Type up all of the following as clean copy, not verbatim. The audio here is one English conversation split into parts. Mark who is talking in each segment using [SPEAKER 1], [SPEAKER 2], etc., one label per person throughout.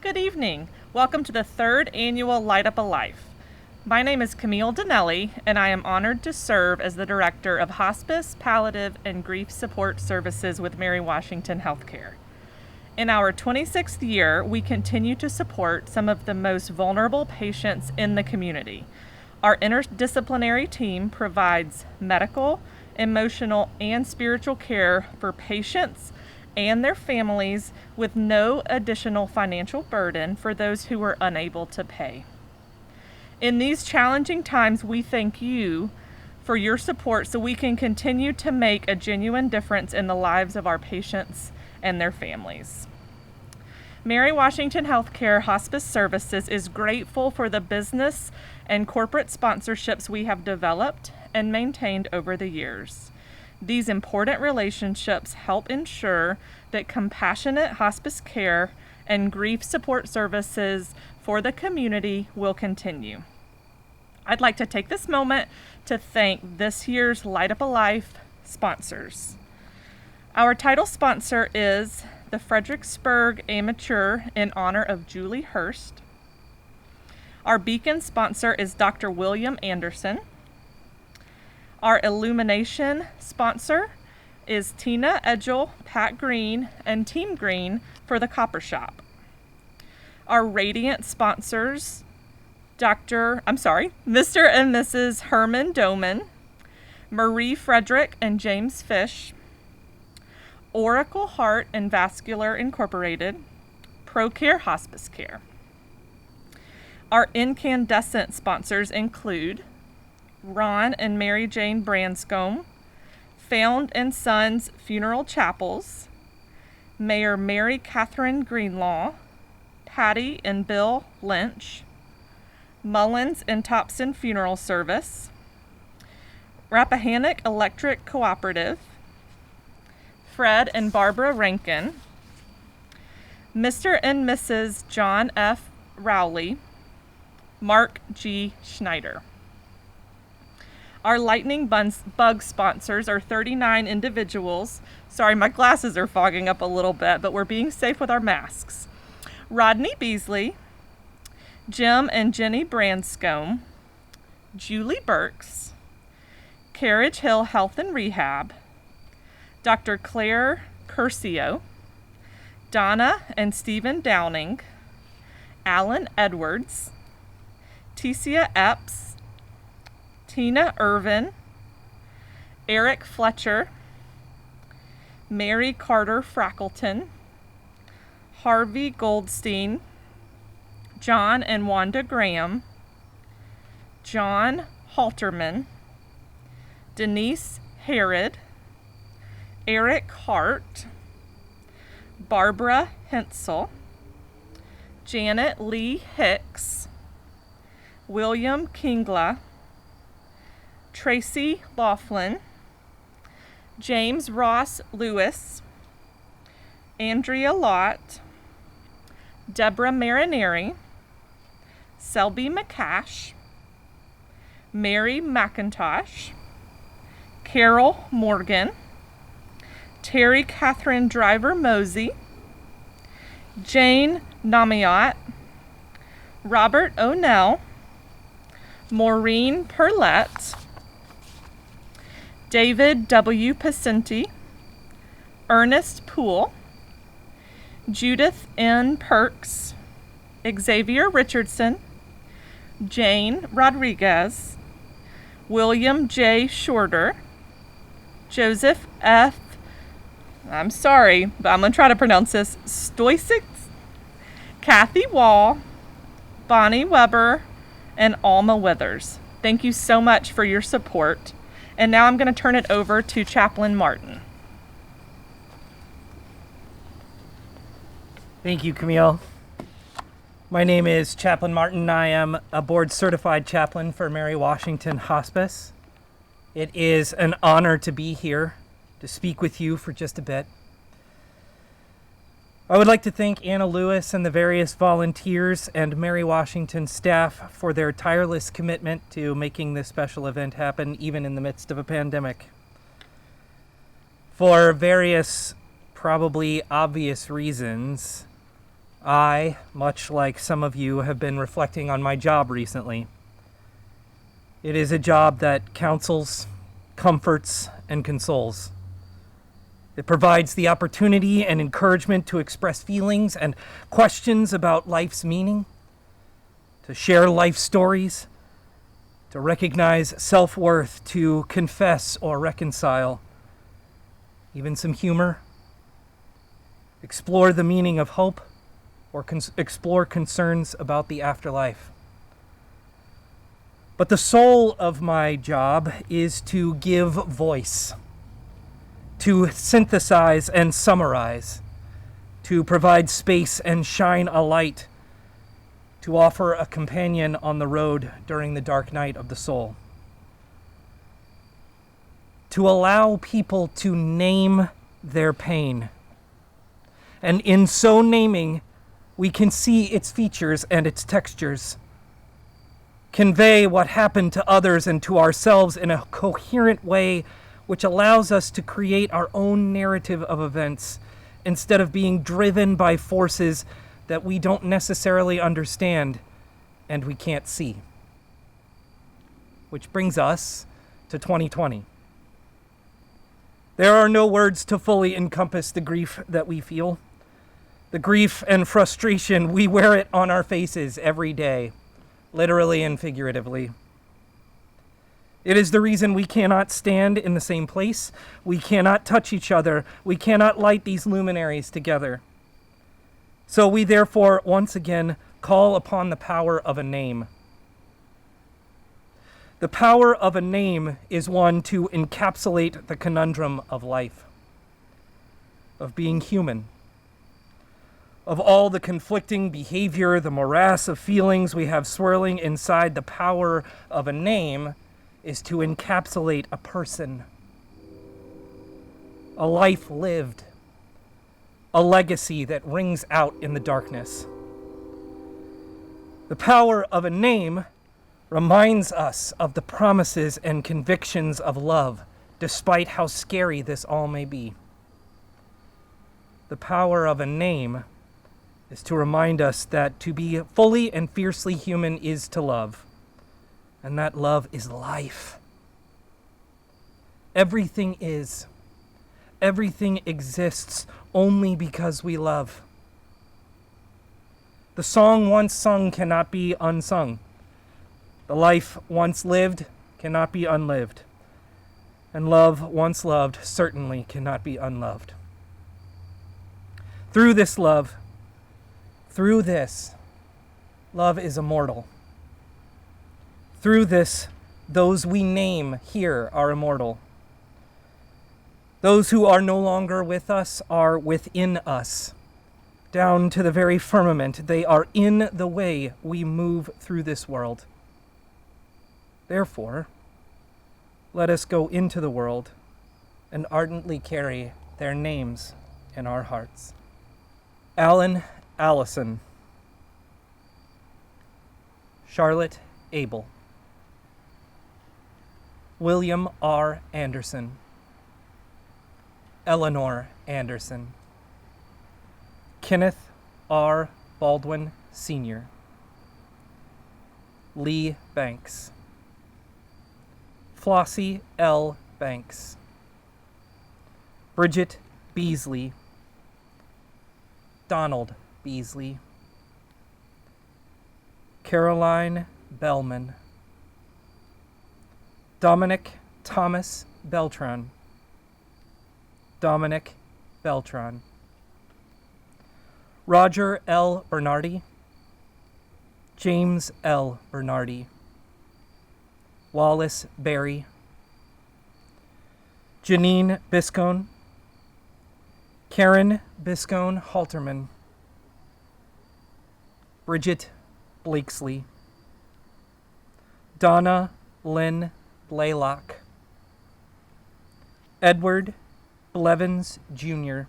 [SPEAKER 1] Good evening. Welcome to the third annual Light Up a Life. My name is Camille Donnelly, and I am honored to serve as the Director of Hospice, Palliative, and Grief Support Services with Mary Washington Healthcare. In our 26th year, we continue to support some of the most vulnerable patients in the community. Our interdisciplinary team provides medical, emotional, and spiritual care for patients and their families with no additional financial burden for those who are unable to pay. In these challenging times, we thank you for your support so we can continue to make a genuine difference in the lives of our patients and their families. Mary Washington Healthcare Hospice Services is grateful for the business and corporate sponsorships we have developed and maintained over the years. These important relationships help ensure that compassionate hospice care and grief support services for the community will continue. I'd like to take this moment to thank this year's Light Up a Life sponsors. Our title sponsor is the Fredericksburg Amateur in honor of Julie Hurst. Our beacon sponsor is Dr. William Anderson. Our Illumination sponsor is Tina Edgel, Pat Green, and Team Green for the Copper Shop. Our Radiant sponsors, Mr. and Mrs. Herman Doman, Marie Frederick and James Fish, Oracle Heart and Vascular Incorporated, ProCare Hospice Care. Our incandescent sponsors include Ron and Mary Jane Branscombe, Found and Sons Funeral Chapels, Mayor Mary Catherine Greenlaw, Patty and Bill Lynch, Mullins and Thompson Funeral Service, Rappahannock Electric Cooperative, Fred and Barbara Rankin, Mr. and Mrs. John F. Rowley, Mark G. Schneider. Our lightning bug sponsors are 39 individuals. Sorry, my glasses are fogging up a little bit, but we're being safe with our masks. Rodney Beasley, Jim and Jenny Branscombe, Julie Burks, Carriage Hill Health and Rehab, Dr. Claire Curcio, Donna and Stephen Downing, Alan Edwards, Tecia Epps, Tina Irvin, Eric Fletcher, Mary Carter Frackleton, Harvey Goldstein, John and Wanda Graham, John Halterman, Denise Herod, Eric Hart, Barbara Hensel, Janet Lee Hicks, William Kingla, Tracy Laughlin, James Ross Lewis, Andrea Lott, Deborah Marineri, Selby McCash, Mary McIntosh, Carol Morgan, Terry Catherine Driver Mosey, Jane Namiot, Robert O'Neill, Maureen Perlette, David W. Pacenti, Ernest Poole, Judith N. Perks, Xavier Richardson, Jane Rodriguez, William J. Shorter, Joseph F. I'm sorry, but I'm going to try to pronounce this, Stoisic, Kathy Wall, Bonnie Weber, and Alma Withers. Thank you so much for your support. And now I'm going to turn it over to Chaplain Martin.
[SPEAKER 2] Thank you, Camille. My name is Chaplain Martin. I am a board-certified chaplain for Mary Washington Hospice. It is an honor to be here to speak with you for just a bit. I would like to thank Anna Lewis and the various volunteers and Mary Washington staff for their tireless commitment to making this special event happen, even in the midst of a pandemic. For various, probably obvious reasons, I, much like some of you, have been reflecting on my job recently. It is a job that counsels, comforts, and consoles. It provides the opportunity and encouragement to express feelings and questions about life's meaning, to share life stories, to recognize self-worth, to confess or reconcile, even some humor, explore the meaning of hope, or explore concerns about the afterlife. But the soul of my job is to give voice, to synthesize and summarize, to provide space and shine a light, to offer a companion on the road during the dark night of the soul. To allow people to name their pain. And in so naming, we can see its features and its textures, convey what happened to others and to ourselves in a coherent way which allows us to create our own narrative of events instead of being driven by forces that we don't necessarily understand and we can't see. Which brings us to 2020. There are no words to fully encompass the grief that we feel. The grief and frustration, we wear it on our faces every day, literally and figuratively. It is the reason we cannot stand in the same place. We cannot touch each other. We cannot light these luminaries together. So we therefore, once again, call upon the power of a name. The power of a name is one to encapsulate the conundrum of life, of being human, of all the conflicting behavior, the morass of feelings we have swirling inside. The power of a name is to encapsulate a person, a life lived, a legacy that rings out in the darkness. The power of a name reminds us of the promises and convictions of love, despite how scary this all may be. The power of a name is to remind us that to be fully and fiercely human is to love, and that love is life. Everything exists only because we love. The song once sung cannot be unsung. The life once lived cannot be unlived. And love once loved certainly cannot be unloved. Through this, love is immortal. Through this, those we name here are immortal. Those who are no longer with us are within us. Down to the very firmament, they are in the way we move through this world. Therefore, let us go into the world and ardently carry their names in our hearts. Alan Allison. Charlotte Abel. William R. Anderson. Eleanor Anderson. Kenneth R. Baldwin, Sr. Lee Banks. Flossie L. Banks. Bridget Beasley. Donald Beasley. Caroline Bellman. Dominic Thomas Beltran. Dominic Beltran. Roger L. Bernardi. James L. Bernardi. Wallace Berry. Janine Biscone. Karen Biscone Halterman. Bridget Blakesley. Donna Lynn Blaylock. Edward Blevins Jr.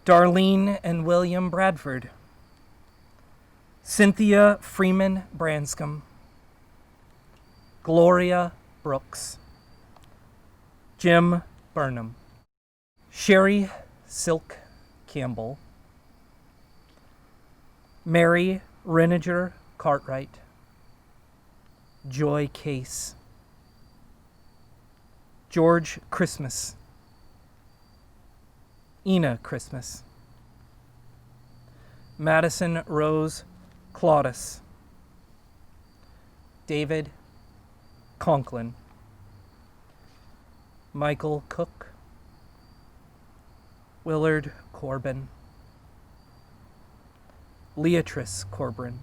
[SPEAKER 2] Darlene and William Bradford. Cynthia Freeman Branscombe. Gloria Brooks. Jim Burnham. Sherry Silk Campbell. Mary Reniger Cartwright, Joy Case, George Christmas, Ina Christmas, Madison Rose Claudus, David Conklin, Michael Cook, Willard Corbin, Leatrice Corbin,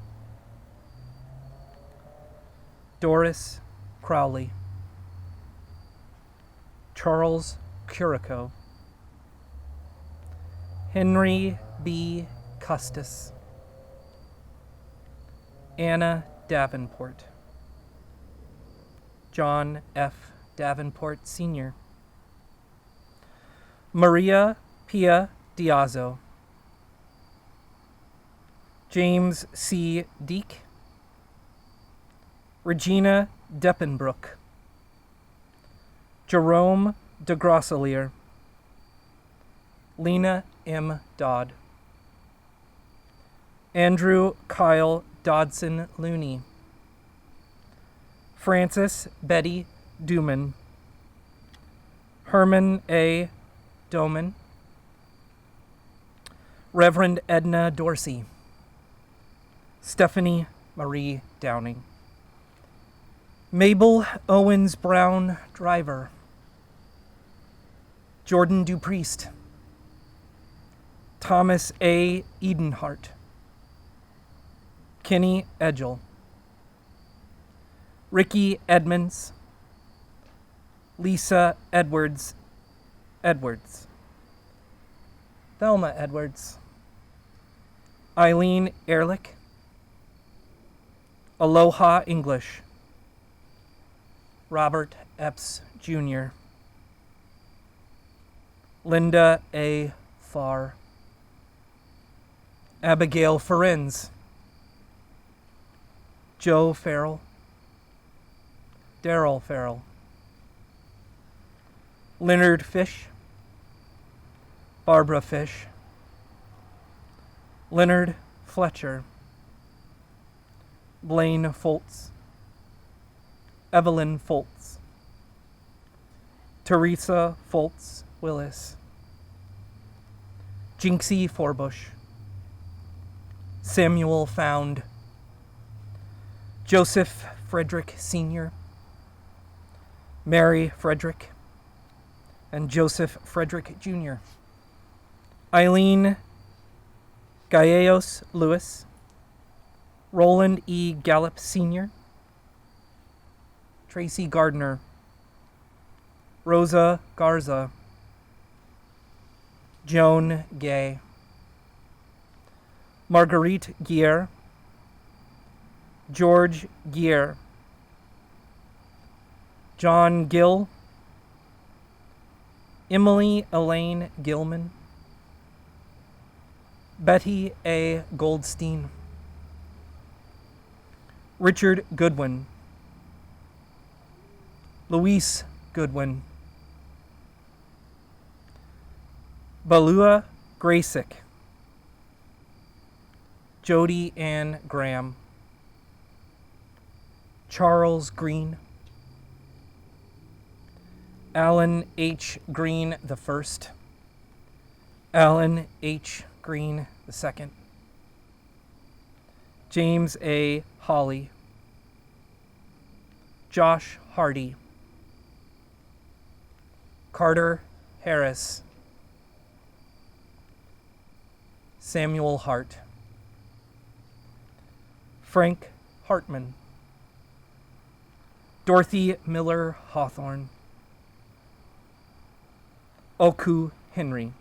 [SPEAKER 2] Doris Crowley, Charles Curico, Henry B. Custis, Anna Davenport, John F. Davenport Sr., Maria Pia Diazzo, James C. Deek, Regina Deppenbrook, Jerome de Grosselier, Lena M. Dodd, Andrew Kyle Dodson Looney, Frances Betty Duman, Herman A. Doman, Reverend Edna Dorsey, Stephanie Marie Downing, Mabel Owens Brown Driver, Jordan Dupriest, Thomas A. Edenhart, Kenny Edgel, Ricky Edmonds, Lisa Edwards, Thelma Edwards, Eileen Ehrlich, Aloha English, Robert Epps Jr., Linda A. Farr, Abigail Ferenz, Joe Farrell, Daryl Farrell, Leonard Fish, Barbara Fish, Leonard Fletcher, Blaine Foltz, Evelyn Foltz, Teresa Foltz Willis, Jinxie Forbush, Samuel Found, Joseph Frederick Sr., Mary Frederick, and Joseph Frederick Jr., Eileen Gallegos Lewis, Roland E. Gallup Sr., Tracy Gardner, Rosa Garza, Joan Gay, Marguerite Gier, George Gier, John Gill, Emily Elaine Gilman, Betty A. Goldstein, Richard Goodwin, Luis Goodwin, Balua Graysick, Jody Ann Graham, Charles Green, Alan H. Green I, Alan H. Green II, James A. Hawley, Josh Hardy, Carter Harris, Samuel Hart, Frank Hartman, Dorothy Miller Hawthorne, Oku Henry,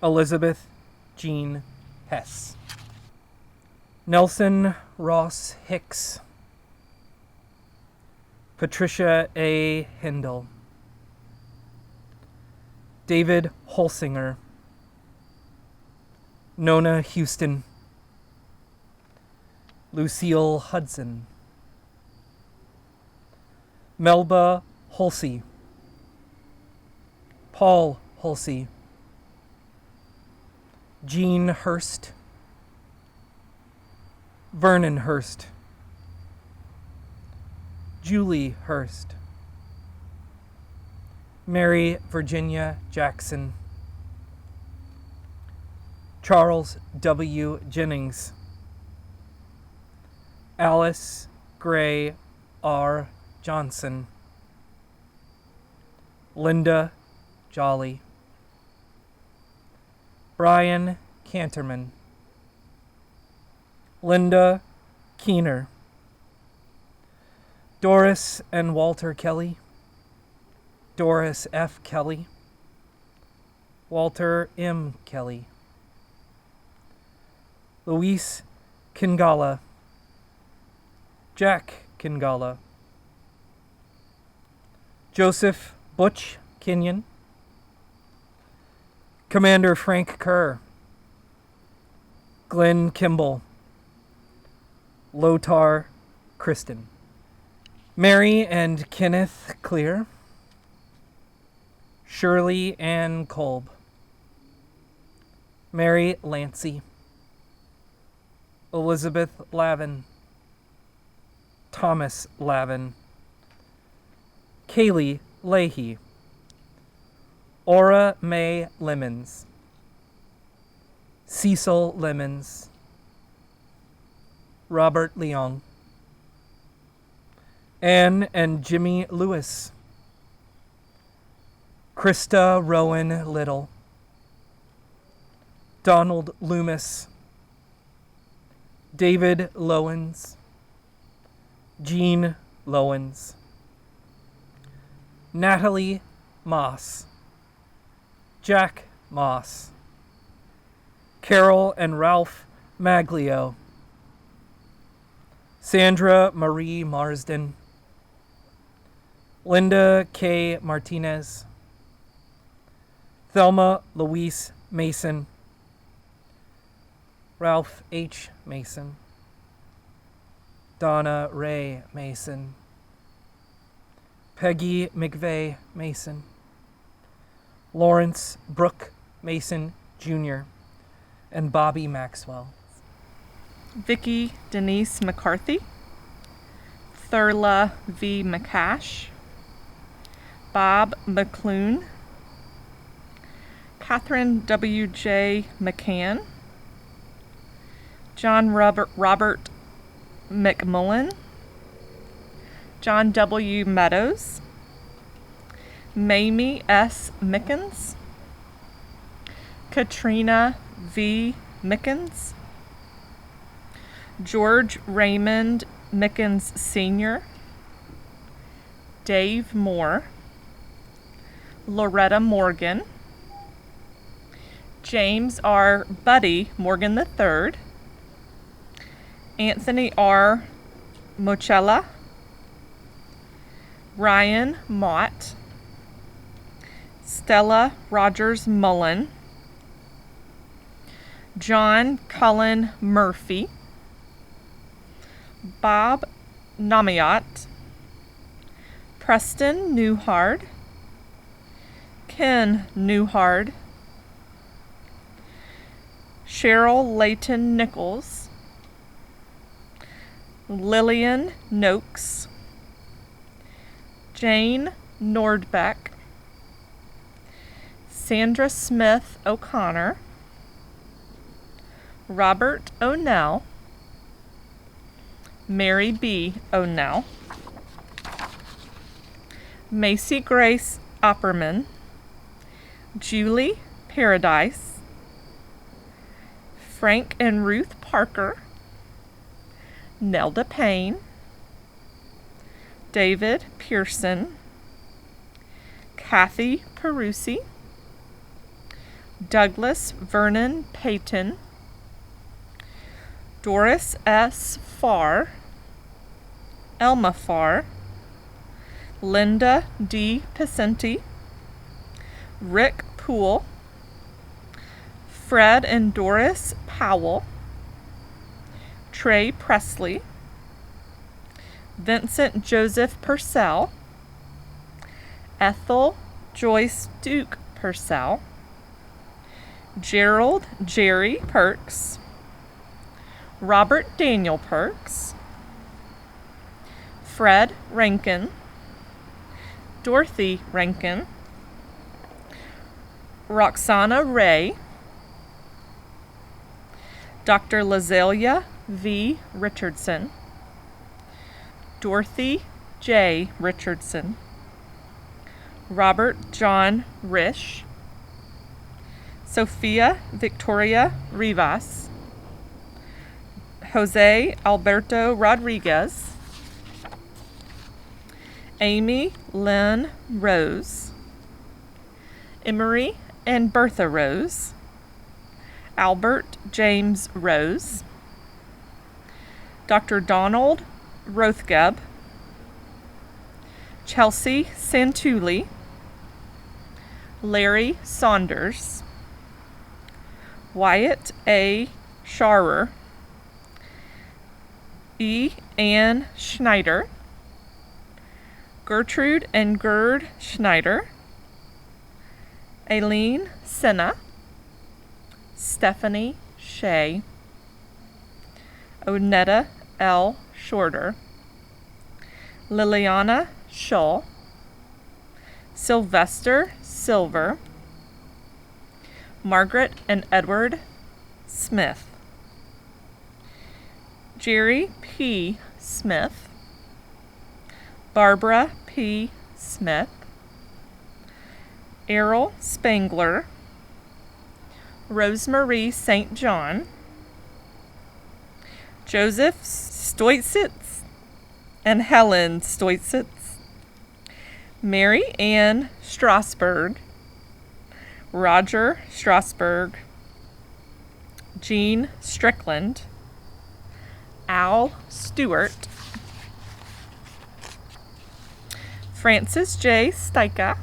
[SPEAKER 2] Elizabeth Jean Hess, Nelson Ross Hicks, Patricia A. Hindle, David Holsinger, Nona Houston, Lucille Hudson, Melba Holsey, Paul Holsey, Jean Hurst Vernon Hurst, Julie Hurst, Mary Virginia Jackson, Charles W. Jennings, Alice Gray R. Johnson, Linda Jolly, Brian Canterman, Linda Keener, Doris and Walter Kelly, Doris F. Kelly, Walter M. Kelly, Luis Kingala, Jack Kingala, Joseph Butch Kenyon, Commander Frank Kerr, Glenn Kimball, Lothar Kristen, Mary and Kenneth Clear, Shirley Ann Kolb, Mary Lancy, Elizabeth Lavin, Thomas Lavin, Kaylee Leahy, Aura Mae Lemons, Cecil Lemons, Robert Leong, Anne and Jimmy Lewis, Krista Rowan Little, Donald Loomis, David Lowens, Jean Lowens, Natalie Moss, Jack Moss, Carol and Ralph Maglio, Sandra Marie Marsden, Linda K. Martinez, Thelma Louise Mason, Ralph H. Mason, Donna Ray Mason, Peggy McVeigh Mason, Lawrence Brooke Mason Jr., and Bobby Maxwell.
[SPEAKER 1] Vicki Denise McCarthy, Thurla V. McCash, Bob McClune, Catherine W. J. McCann, John Robert McMullen, John W. Meadows, Mamie S. Mickens, Katrina V. Mickens, George Raymond Mickens Sr., Dave Moore, Loretta Morgan, James R. Buddy Morgan III, Anthony R. Mochella, Ryan Mott, Stella Rogers Mullen, John Cullen Murphy, Bob Namiot, Preston Newhard, Ken Newhard, Cheryl Layton Nichols, Lillian Noakes, Jane Nordbeck, Sandra Smith O'Connor, Robert O'Neill, Mary B. O'Neill, Macy Grace Opperman, Julie Paradise, Frank and Ruth Parker, Nelda Payne, David Pearson, Kathy Perusi, Douglas Vernon Payton, Doris S. Farr, Elma Farr, Linda D. Picenti, Rick Poole, Fred and Doris Powell, Trey Presley, Vincent Joseph Purcell, Ethel Joyce Duke Purcell, Gerald Jerry Perks, Robert Daniel Perks, Fred Rankin, Dorothy Rankin, Roxana Ray, Dr. Lazelia V. Richardson, Dorothy J. Richardson, Robert John Risch, Sophia Victoria Rivas, Jose Alberto Rodriguez, Amy Lynn Rose, Emery and Bertha Rose, Albert James Rose, Dr. Donald Rothgeb, Chelsea Santulli, Larry Saunders, Wyatt A. Scharrer, E. Ann Schneider, Gertrude and Gerd Schneider, Aileen Senna, Stephanie Shea, Onetta L. Shorter, Liliana Shull, Sylvester Silver, Margaret and Edward Smith, Jerry P. Smith, Barbara P. Smith, Errol Spangler, Rosemarie St. John, Joseph Stoitsitz and Helen Stoitsitz, Mary Ann Strasberg, Roger Strasberg, Jean Strickland, Al Stewart, Francis J. Stika,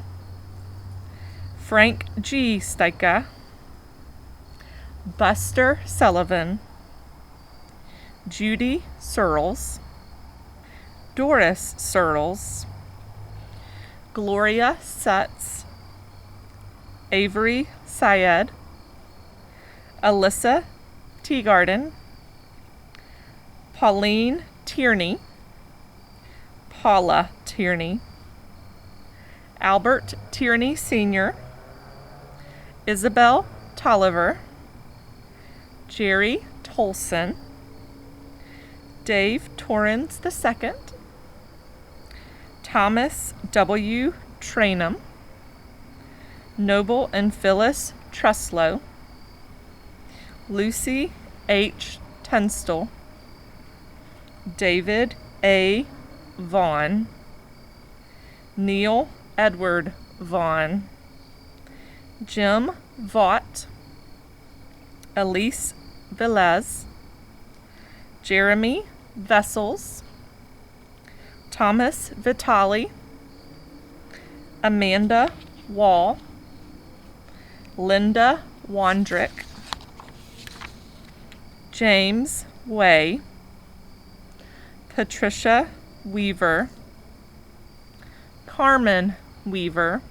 [SPEAKER 1] Frank G. Stika, Buster Sullivan, Judy Searles, Doris Searles, Gloria Sutz, Avery Syed, Alyssa Teagarden, Pauline Tierney, Paula Tierney, Albert Tierney Sr., Isabel Tolliver, Jerry Tolson, Dave Torrens II, Thomas W. Trainum, Noble and Phyllis Truslow, Lucy H. Tunstall, David A. Vaughn, Neil Edward Vaughn, Jim Vaught, Elise Velez, Jeremy Vessels, Thomas Vitale, Amanda Wall, Linda Wandrick, James Way, Patricia Weaver, Carmen Weaver,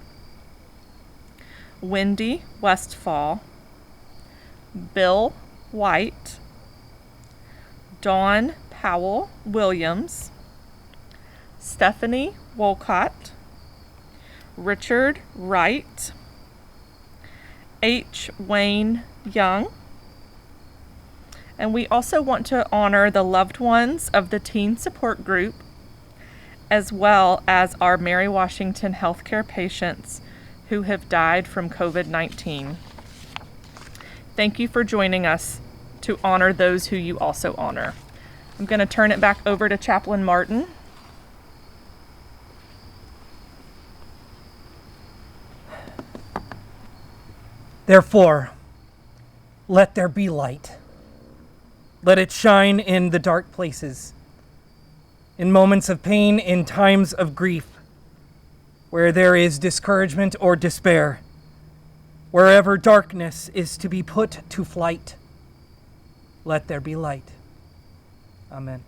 [SPEAKER 1] Wendy Westfall, Bill White, Dawn Powell Williams, Stephanie Wolcott, Richard Wright, H. Wayne Young, and we also want to honor the loved ones of the teen support group, as well as our Mary Washington healthcare patients who have died from COVID-19. Thank you for joining us to honor those who you also honor. I'm going to turn it back over to Chaplain Martin.
[SPEAKER 2] Therefore, let there be light. Let it shine in the dark places, in moments of pain, in times of grief, where there is discouragement or despair, wherever darkness is to be put to flight. Let there be light. Amen.